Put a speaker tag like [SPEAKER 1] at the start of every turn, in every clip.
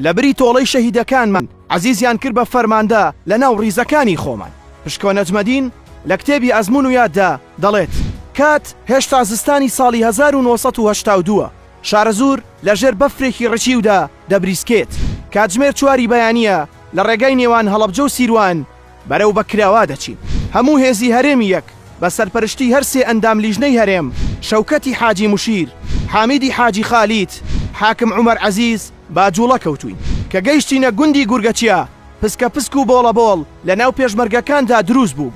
[SPEAKER 1] لە بری تۆڵەی شەهیدەکانمان عەزیزیان کرد بە فەرماندا لە ناو ڕیزەکانی خۆمان. پشکۆ نەجمەدین لە کتێبی ئەزمون و یاددا دەڵێت کات هێشتا زستانی ساڵی 1982 شارەزور لەژێر بەفرێکی ڕچیودا دەبریسکێت. کاتژمێر 4 بەیانیە لە ڕێگای نێوان هەڵەبجە و سیروان بەرەو بەکراوا دەچین. هەموو هێزی هەرێمی یەک بە سەرپەرشتی هەر سێ ئەندام لیژنەی هەرێم، شەوکەتی حاجی موشیر، حامیدی حاجی خالیت، حاکم عومەر عەزیز باجوڵە کەوتوین کە گەیشتینە گوندی گورگەچیا. پسکە پسک و بۆڵە بۆڵ لە ناو پێشمەرگەکاندا دروست بوو.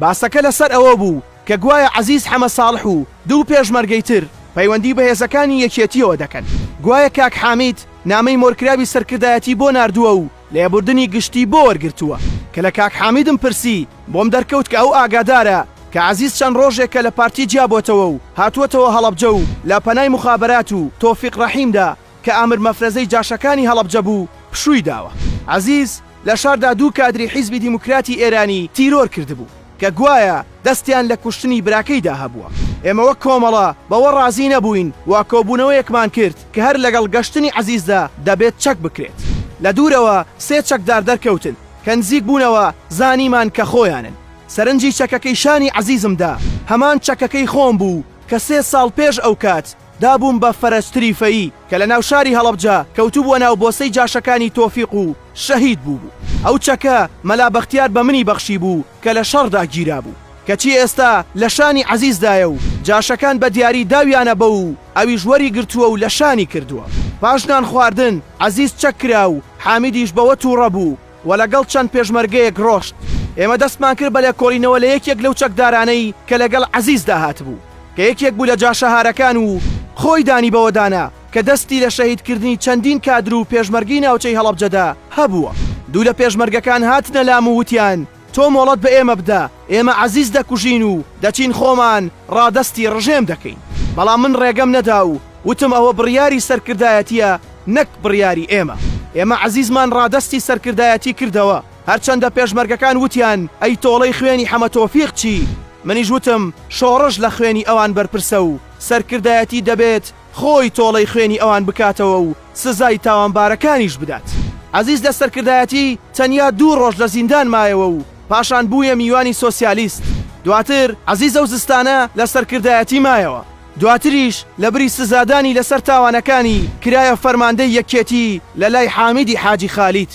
[SPEAKER 1] باسەکە لەسەر ئەوە بوو کە گوایە عەزیز حەمە ساڵح و دوو پێشمەرگەی تر پەیوەندی بە هێزەکانی یەکێتیەوە دەکەن. گوایە کاک حامید نامەی مۆرکراوی سەرکردایەتی بۆ ناردووە و لێبوردنی گشتی بۆ وەرگرتووە کە لە کاک حامیدم پرسی بۆم دەرکەوت کە ئەو ئاگادارە کە عەزیز چەند ڕۆژێکە لە پارتی جیابۆتەوە و هاتووەتەوە هەڵەبجە و لە پەنای مخابرات و تۆفیق ڕەحیمدا کە ئامر مەفرەزەی جاشەکانی هەڵەبجە بوو پشووی داوە. عەزیز لە شاردا دوو کادری حیزبی دیموکراتی ئێرانی تیرۆر کردبوو کە گوایە دەستیان لە کوشتنی براکەیدا هەبووە. ئێمە وەک کۆمەڵە بەوە ڕازی نەبووین و کۆبوونەوەیەکمان کرد کە هەر لەگەڵ گەشتنی عەزیزدا دەبێت چەک بکرێت. لە دوورەوە سێ چەکدار دەرکەوتن کە نزیک بوونەوە زانیمان کە خۆیانن. سەرنجی چەکەکەی شانی عەزیزمدا هەمان چەکەکەی خۆم بوو کە 3 ساڵ پێش ئەو کات دابووم بە فەرەستریفەیی کە لە ناو شاری هەڵەبجە کەوتوبووە ناو بۆسەی جاشەکانی تۆفیق و شەهید بوو. ئەو چەکە مەلا بەختیار بە منی بەخشی بوو کە لە شەڕدا گیرا بوو کەچی ئێستا لە شانی عەزیزدایە و جاشەکان بە دیاری داویانە بە و ئەویش وەری گرتووە و لە شانی کردووە. پاشنان خواردن عەزیز چەک کرا و حامیدیش بەوە تووڕە بوو و لەگەڵ چەند پێشمەرگەیەک ڕۆشت. ئێمە دەستمان کرد بە لێکۆڵینەوە لە یەکێک لەو چەکدارانەی کە لەگەڵ عەزیزدا هاتبوو کە یەکێک بوو لە جاشەهارەکان و خۆی دانی بەوەدانا کە دەستی لە شەهیدکردنی چەندین کادر و پێشمەرگی ناوچەی هەڵەبجەدا هەبووە. دوو لە پێشمەرگەکان هاتنە لام و وتیان تۆ مۆڵەت بە ئێمە بدە، ئێمە عەزیز دەکوژین و دەچین خۆمان ڕادەستی ڕژێم دەکەین. بەڵام من ڕێگەم نەدا و وتم ئەوە بڕیاری سەرکردایەتیە نەک بڕیاری ئێمە. ئێمە عەزیزمان ڕادەستی سەرکردایەتی کردەوە. هەرچەندە پێشمەرگەکان وتیان ئەی تۆڵەی خوێنی حەمە تۆفیق چی؟ منیش وتم شۆڕش لە خوێنی ئەوان بەرپرسە و سەرکردایەتی دەبێت خۆی تۆڵەی خوێنی ئەوان بکاتەوە و سزای تاوانبارەکانیش بدات. عەزیز لە سەرکردایەتی تەنیا 2 ڕۆژ لە زیندان مایەوە و پاشان بوویە میوانی سۆسیالیست. دواتر عەزیز ئەو زستانە لە سەرکردایەتی مایەوە. دواتریش لە بری سزادانی لەسەر تاوانەکانی کرایە فەرماندەی یەکێتی لە لای حامیدی حاجی خالیت.